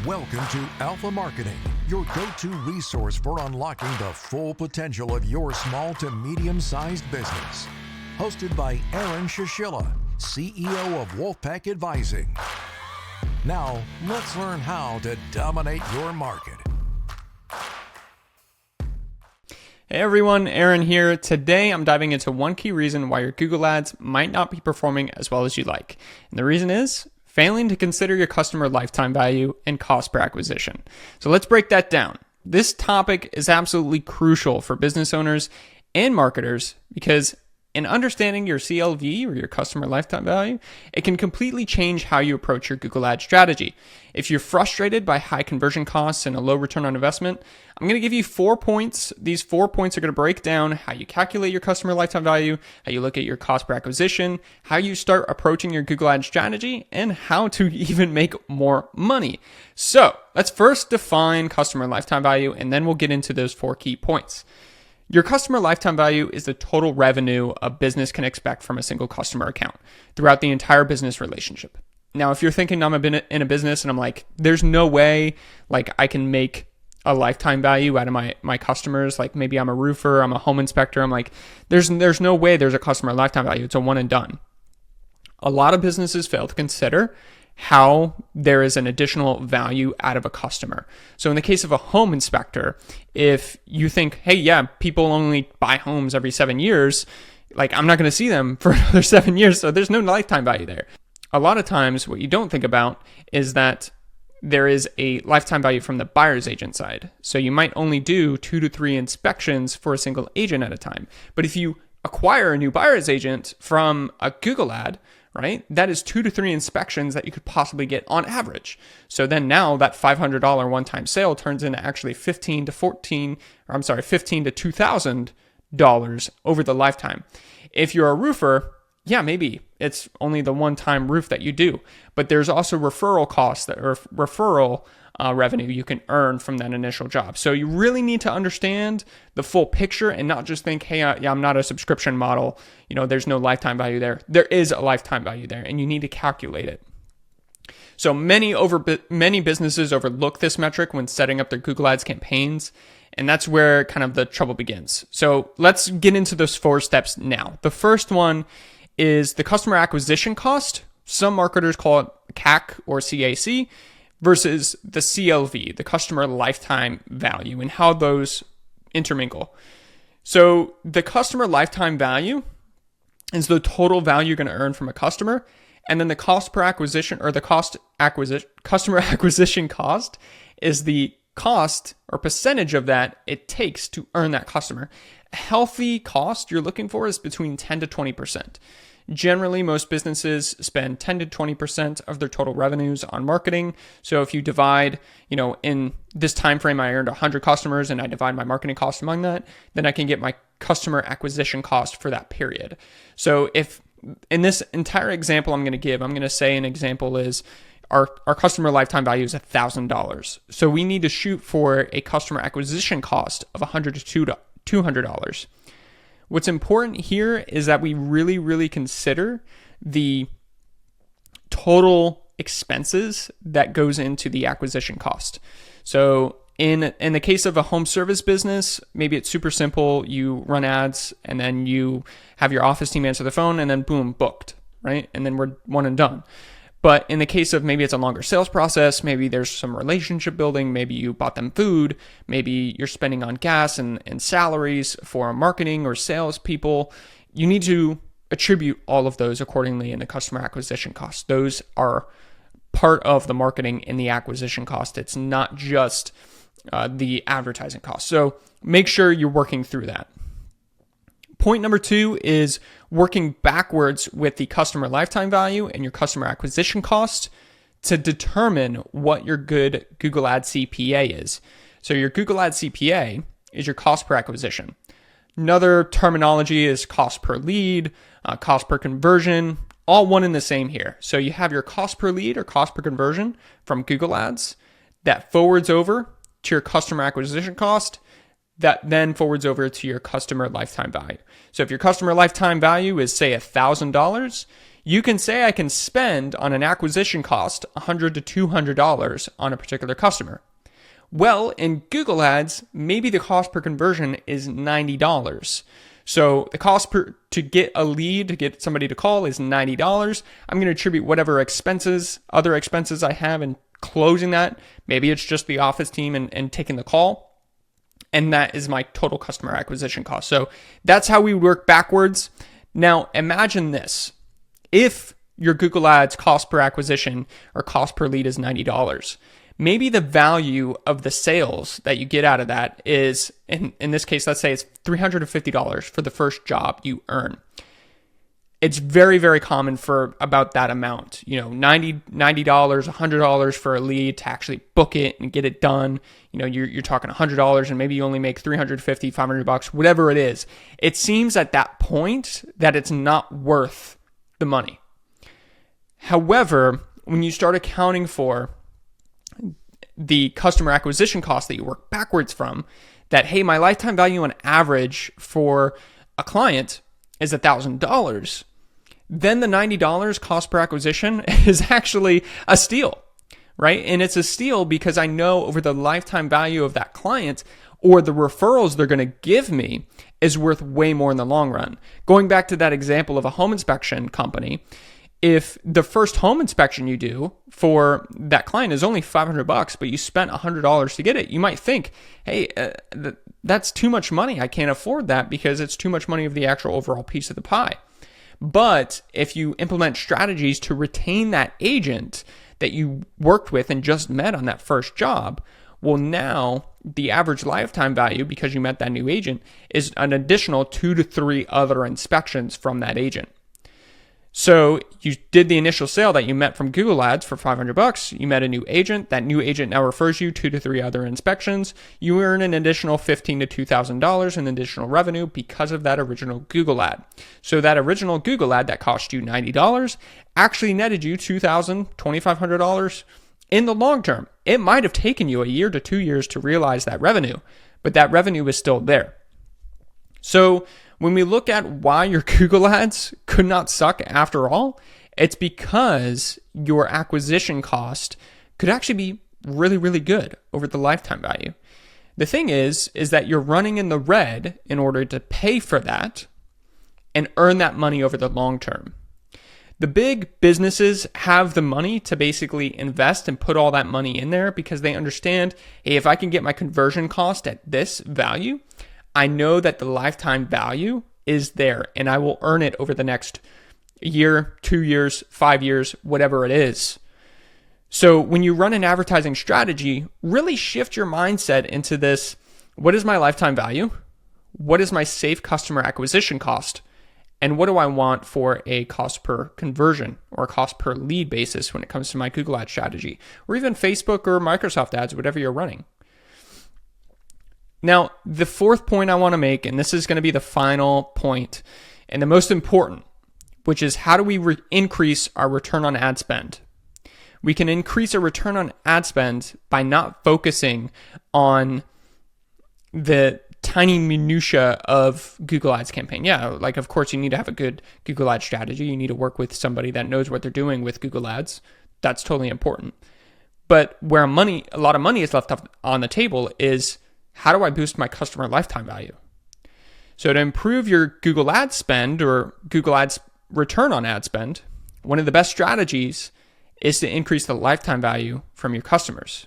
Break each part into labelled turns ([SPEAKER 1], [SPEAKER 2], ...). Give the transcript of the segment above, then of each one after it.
[SPEAKER 1] Welcome to Alpha Marketing, your go-to resource for unlocking the full potential of your small to medium-sized business. Hosted by Aaron Shishilla, CEO of Wolfpack Advising. Now, let's learn how to dominate your market.
[SPEAKER 2] Hey everyone, Aaron here. Today I'm diving into one key reason why your Google Ads might not be performing as well as you'd like. And the reason is failing to consider your customer lifetime value and cost per acquisition. So let's break that down. This topic is absolutely crucial for business owners and marketers because in understanding your CLV or your customer lifetime value, it can completely change how you approach your Google Ads strategy. If you're frustrated by high conversion costs and a low return on investment, I'm going to give you 4 points. These 4 points are going to break down how you calculate your customer lifetime value, how you look at your cost per acquisition, how you start approaching your Google Ads strategy, and how to even make more money. So let's first define customer lifetime value, and then we'll get into those 4 key points. Your customer lifetime value is the total revenue a business can expect from a single customer account throughout the entire business relationship. Now, if you're thinking I'm in a business and I'm like, there's no way like I can make a lifetime value out of my customers, like maybe I'm a roofer, I'm a home inspector, I'm like, there's no way there's a customer lifetime value. It's a one and done. A lot of businesses fail to consider how there is an additional value out of a customer. So in the case of a home inspector, if you think, hey, yeah, people only buy homes every 7 years, like I'm not going to see them for another 7 years, so there's no lifetime value there. A lot of times what you don't think about is that there is a lifetime value from the buyer's agent side. So you might only do 2 to 3 inspections for a single agent at a time. But if you acquire a new buyer's agent from a Google ad, right? That is 2 to 3 inspections that you could possibly get on average. So then now that $500 one-time sale turns into actually $15 to $2,000 over the lifetime. If you're a roofer, yeah, maybe it's only the one-time roof that you do, but there's also referral costs or referral revenue you can earn from that initial job. So you really need to understand the full picture and not just think, hey, I'm not a subscription model. You know, there's no lifetime value there. There is a lifetime value there, and you need to calculate it. So many businesses overlook this metric when setting up their Google Ads campaigns, and that's where kind of the trouble begins. So let's get into those 4 steps now. The first one is the customer acquisition cost. Some marketers call it CAC or CAC. Versus the CLV, the customer lifetime value, and how those intermingle. So the customer lifetime value is the total value you're going to earn from a customer, and then the cost per acquisition or the customer acquisition cost is the cost or percentage of that it takes to earn that customer. A healthy cost you're looking for is between 10 to 20%. Generally, most businesses spend 10 to 20% of their total revenues on marketing. So if you divide, in this time frame, I earned 100 customers and I divide my marketing cost among that, then I can get my customer acquisition cost for that period. So if in this entire example I'm going to say an example is our customer lifetime value is $1,000. So we need to shoot for a customer acquisition cost of $100 to $200. What's important here is that we really, really consider the total expenses that goes into the acquisition cost. So in the case of a home service business, maybe it's super simple. You run ads and then you have your office team answer the phone and then boom, booked, right? And then we're one and done. But in the case of maybe it's a longer sales process, maybe there's some relationship building, maybe you bought them food, maybe you're spending on gas and salaries for marketing or sales people, you need to attribute all of those accordingly in the customer acquisition cost. Those are part of the marketing and the acquisition cost. It's not just the advertising cost. So make sure you're working through that. Point number 2 is working backwards with the customer lifetime value and your customer acquisition cost to determine what your good Google Ads CPA is. So your Google Ads CPA is your cost per acquisition. Another terminology is cost per lead, cost per conversion, all one and the same here. So you have your cost per lead or cost per conversion from Google Ads that forwards over to your customer acquisition cost that then forwards over to your customer lifetime value. So if your customer lifetime value is, say, $1,000, You can say I can spend on an acquisition cost $100 to $200 on a particular customer. Well, in Google Ads, maybe the cost per conversion is $90. So the cost to get a lead, to get somebody to call is $90. I'm going to attribute whatever other expenses I have in closing that. Maybe it's just the office team and taking the call. And that is my total customer acquisition cost. So that's how we work backwards. Now imagine this. If your Google Ads cost per acquisition or cost per lead is $90, maybe the value of the sales that you get out of that is, in this case, let's say it's $350 for the first job you earn. It's very, very common for about that amount, $90, $100 for a lead to actually book it and get it done. You're talking $100 and maybe you only make $350, $500, whatever it is. It seems at that point that it's not worth the money. However, when you start accounting for the customer acquisition cost that you work backwards from, that, hey, my lifetime value on average for a client is $1,000, then the $90 cost per acquisition is actually a steal, right? And it's a steal because I know over the lifetime value of that client or the referrals they're going to give me is worth way more in the long run. Going back to that example of a home inspection company, if the first home inspection you do for that client is only $500, but you spent $100 to get it, you might think, hey, that's too much money. I can't afford that because it's too much money of the actual overall piece of the pie. But if you implement strategies to retain that agent that you worked with and just met on that first job, well, now the average lifetime value, because you met that new agent, is an additional 2 to 3 other inspections from that agent. So you did the initial sale that you met from Google Ads for $500. You met a new agent. That new agent now refers you 2 to 3 other inspections. You earn an additional $1,500 to $2,000 in additional revenue because of that original Google ad. So that original Google ad that cost you $90 actually netted you $2,000, $2,500 in the long term. It might have taken you a year to 2 years to realize that revenue, but that revenue is still there. So when we look at why your Google Ads could not suck after all, it's because your acquisition cost could actually be really, really good over the lifetime value. The thing is that you're running in the red in order to pay for that and earn that money over the long term. The big businesses have the money to basically invest and put all that money in there because they understand, hey, if I can get my conversion cost at this value, I know that the lifetime value is there and I will earn it over the next year, 2 years, 5 years, whatever it is. So when you run an advertising strategy, really shift your mindset into this: what is my lifetime value? What is my safe customer acquisition cost? And what do I want for a cost per conversion or cost per lead basis when it comes to my Google Ads strategy, or even Facebook or Microsoft ads, whatever you're running? Now, the fourth point I want to make, and this is going to be the final point and the most important, which is how do we increase our return on ad spend? We can increase a return on ad spend by not focusing on the tiny minutia of Google Ads campaign. Yeah, like of course you need to have a good Google Ads strategy. You need to work with somebody that knows what they're doing with Google Ads. That's totally important. But where a lot of money is left on the table is, how do I boost my customer lifetime value? So to improve your Google Ads spend or Google Ads return on ad spend, one of the best strategies is to increase the lifetime value from your customers.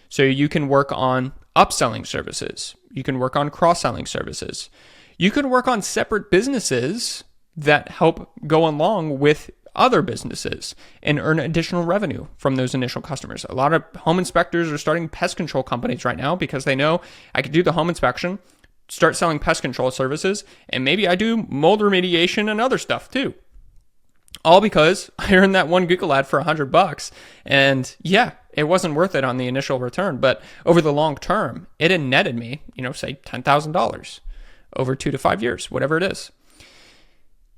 [SPEAKER 2] So you can work on upselling services. You can work on cross-selling services. You can work on separate businesses that help go along with other businesses and earn additional revenue from those initial customers. A lot of home inspectors are starting pest control companies right now because they know I could do the home inspection, start selling pest control services, and maybe I do mold remediation and other stuff too. All because I earned that one Google ad for $100. And yeah, it wasn't worth it on the initial return, but over the long term, it had netted me, say $10,000 over 2 to 5 years, whatever it is.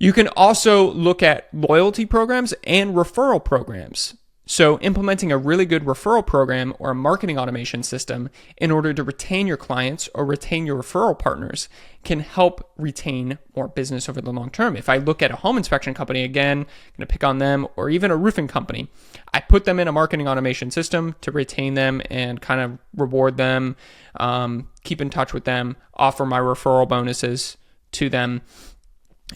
[SPEAKER 2] You can also look at loyalty programs and referral programs. So implementing a really good referral program or a marketing automation system in order to retain your clients or retain your referral partners can help retain more business over the long term. If I look at a home inspection company, again, I'm going to pick on them, or even a roofing company, I put them in a marketing automation system to retain them and kind of reward them, keep in touch with them, offer my referral bonuses to them.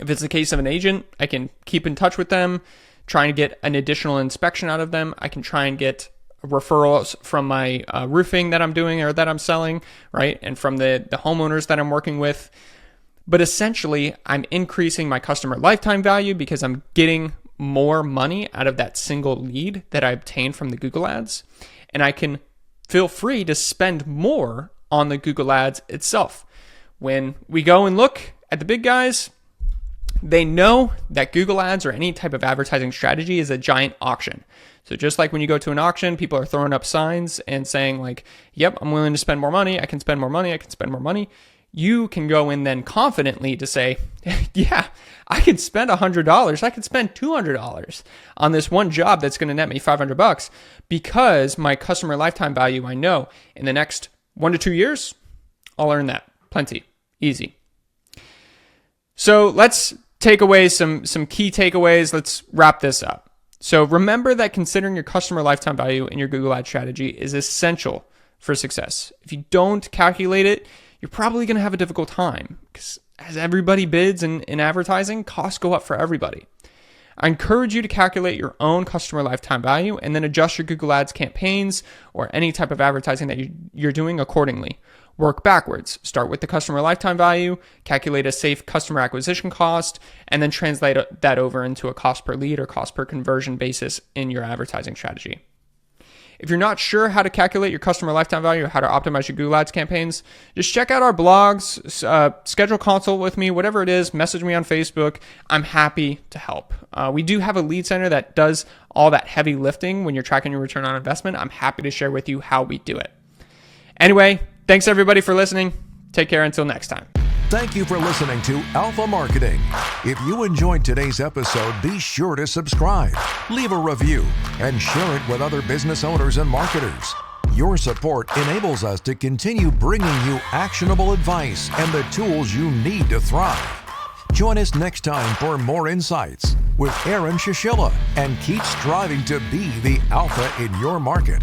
[SPEAKER 2] If it's the case of an agent, I can keep in touch with them, trying to get an additional inspection out of them. I can try and get referrals from my roofing that I'm doing or that I'm selling, right? And from the homeowners that I'm working with. But essentially, I'm increasing my customer lifetime value because I'm getting more money out of that single lead that I obtained from the Google Ads. And I can feel free to spend more on the Google Ads itself. When we go and look at the big guys, they know that Google Ads or any type of advertising strategy is a giant auction. So just like when you go to an auction, people are throwing up signs and saying like, yep, I'm willing to spend more money. I can spend more money. I can spend more money. You can go in then confidently to say, yeah, I can spend $100. I can spend $200 on this one job that's going to net me $500 because my customer lifetime value, I know in the next 1 to 2 years, I'll earn that. Plenty. Easy. So let's take away some key takeaways. Let's wrap this up. So remember that considering your customer lifetime value in your Google Ads strategy is essential for success. If you don't calculate it, you're probably going to have a difficult time because as everybody bids in advertising, costs go up for everybody. I encourage you to calculate your own customer lifetime value and then adjust your Google Ads campaigns or any type of advertising that you're doing accordingly. Work backwards. Start with the customer lifetime value, calculate a safe customer acquisition cost, and then translate that over into a cost per lead or cost per conversion basis in your advertising strategy. If you're not sure how to calculate your customer lifetime value or how to optimize your Google Ads campaigns, just check out our blogs, schedule a consult with me, whatever it is, message me on Facebook. I'm happy to help. We do have a lead center that does all that heavy lifting when you're tracking your return on investment. I'm happy to share with you how we do it. Anyway, thanks everybody for listening. Take care until next time.
[SPEAKER 1] Thank you for listening to Alpha Marketing. If you enjoyed today's episode, be sure to subscribe, leave a review, and share it with other business owners and marketers. Your support enables us to continue bringing you actionable advice and the tools you need to thrive. Join us next time for more insights with Aaron Shishilla, and keep striving to be the alpha in your market.